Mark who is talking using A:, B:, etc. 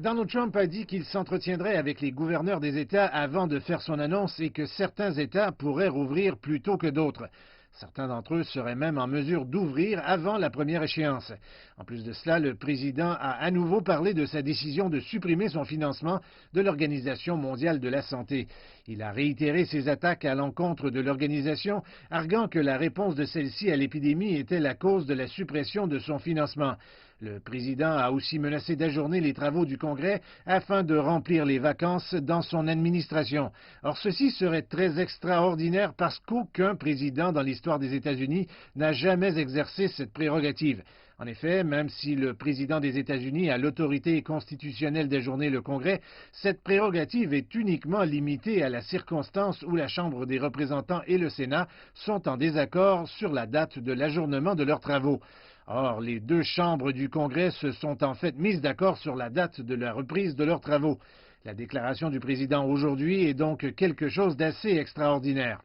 A: Donald Trump a dit qu'il s'entretiendrait avec les gouverneurs des États avant de faire son annonce et que certains États pourraient rouvrir plus tôt que d'autres. Certains d'entre eux seraient même en mesure d'ouvrir avant la première échéance. En plus de cela, le président a à nouveau parlé de sa décision de supprimer son financement de l'Organisation mondiale de la santé. Il a réitéré ses attaques à l'encontre de l'organisation, arguant que la réponse de celle-ci à l'épidémie était la cause de la suppression de son financement. Le président a aussi menacé d'ajourner les travaux du Congrès afin de remplir les vacances dans son administration. Or, ceci serait très extraordinaire parce qu'aucun président dans l'histoire des États-Unis n'a jamais exercé cette prérogative. En effet, même si le président des États-Unis a l'autorité constitutionnelle d'ajourner le Congrès, cette prérogative est uniquement limitée à la circonstance où la Chambre des représentants et le Sénat sont en désaccord sur la date de l'ajournement de leurs travaux. Or, les deux chambres du Congrès se sont en fait mises d'accord sur la date de la reprise de leurs travaux. La déclaration du président aujourd'hui est donc quelque chose d'assez extraordinaire.